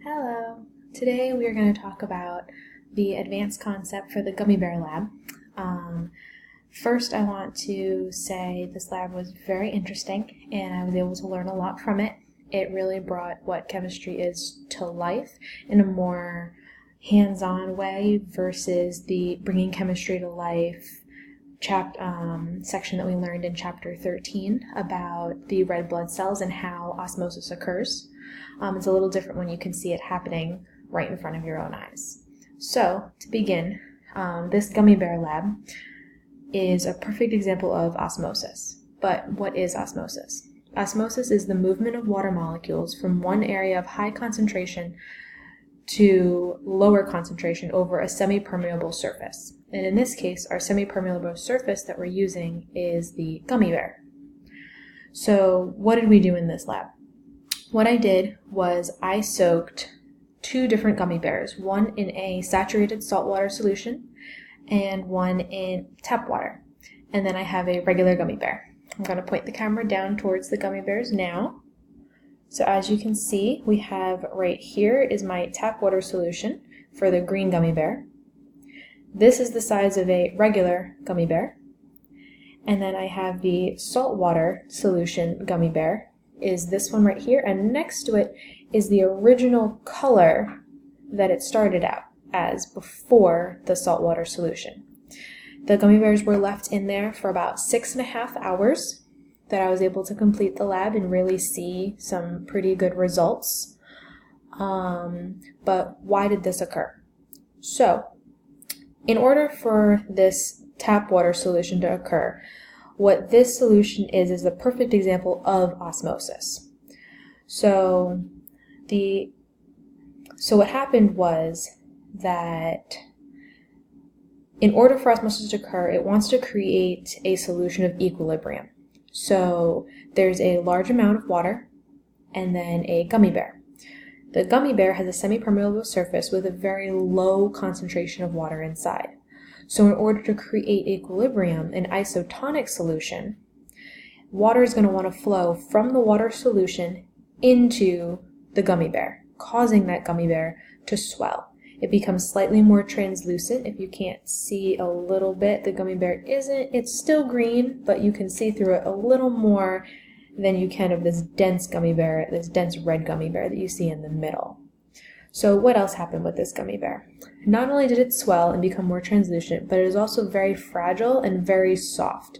Hello. Today we are going to talk about the advanced concept for the Gummy Bear Lab. First, I want to say this lab was very interesting and I was able to learn a lot from it. It really brought what chemistry is to life in a more hands-on way versus the bringing chemistry to life section that we learned in chapter 13 about the red blood cells and how osmosis occurs. It's a little different when you can see it happening right in front of your own eyes. So, to begin, this Gummy Bear Lab is a perfect example of osmosis. But what is osmosis? Osmosis is the movement of water molecules from one area of high concentration to lower concentration over a semi-permeable surface. And in this case, our semi-permeable surface that we're using is the gummy bear. So what did we do in this lab? What I did was I soaked two different gummy bears, one in a saturated saltwater solution and one in tap water. And then I have a regular gummy bear. I'm going to point the camera down towards the gummy bears now. So as you can see, we have right here is my tap water solution for the green gummy bear. This is the size of a regular gummy bear. And then I have the saltwater solution gummy bear is this one right here, and next to it is the original color that it started out as before the saltwater solution. The gummy bears were left in there for about 6.5 hours that I was able to complete the lab and really see some pretty good results. But why did this occur? So, in order for this tap water solution to occur, what this solution is the perfect example of osmosis. So what happened was that in order for osmosis to occur, it wants to create a solution of equilibrium. So there's a large amount of water and then a gummy bear. The gummy bear has a semi-permeable surface with a very low concentration of water inside. So in order to create equilibrium, an isotonic solution, water is going to want to flow from the water solution into the gummy bear, causing that gummy bear to swell. It becomes slightly more translucent. If you can't see a little bit, the gummy bear it's still green, but you can see through it a little more than you can of this dense gummy bear, this dense red gummy bear that you see in the middle. So what else happened with this gummy bear? Not only did it swell and become more translucent, but it is also very fragile and very soft.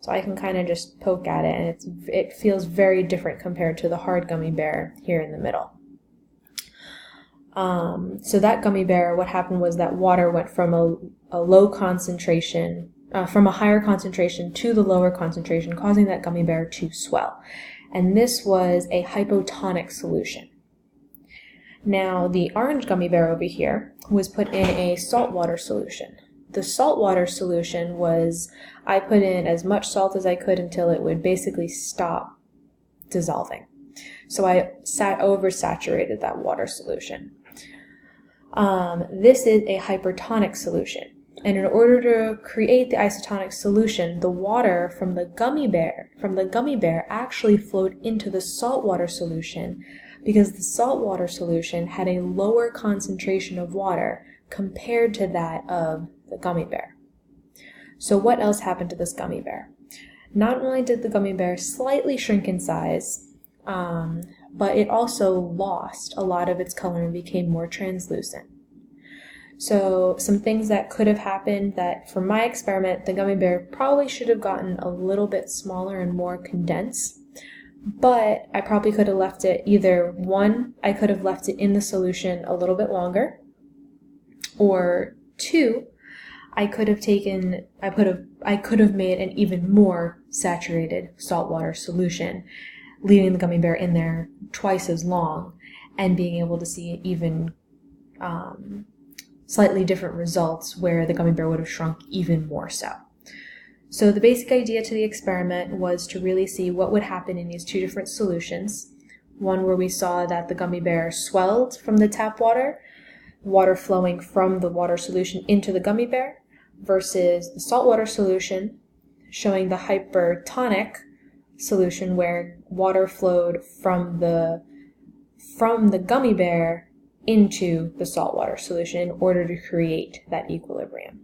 So I can kind of just poke at it and it feels very different compared to the hard gummy bear here in the middle. So that gummy bear, what happened was that water went from a low concentration, from a higher concentration to the lower concentration, causing that gummy bear to swell. And this was a hypotonic solution. Now, the orange gummy bear over here was put in a saltwater solution. The saltwater solution was, I put in as much salt as I could until it would basically stop dissolving. So I oversaturated that water solution. This is a hypertonic solution. And in order to create the isotonic solution, the water from the gummy bear actually flowed into the saltwater solution because the saltwater solution had a lower concentration of water compared to that of the gummy bear. So what else happened to this gummy bear? Not only did the gummy bear slightly shrink in size, but it also lost a lot of its color and became more translucent. So some things that could have happened that for my experiment, the gummy bear probably should have gotten a little bit smaller and more condensed. But I probably could have left it either one, I could have left it in the solution a little bit longer, or two, I could have made an even more saturated saltwater solution, leaving the gummy bear in there twice as long and being able to see even slightly different results where the gummy bear would have shrunk even more so. So the basic idea to the experiment was to really see what would happen in these two different solutions. One where we saw that the gummy bear swelled from the tap water flowing from the water solution into the gummy bear, versus the saltwater solution showing the hypertonic solution where water flowed from the gummy bear into the saltwater solution in order to create that equilibrium.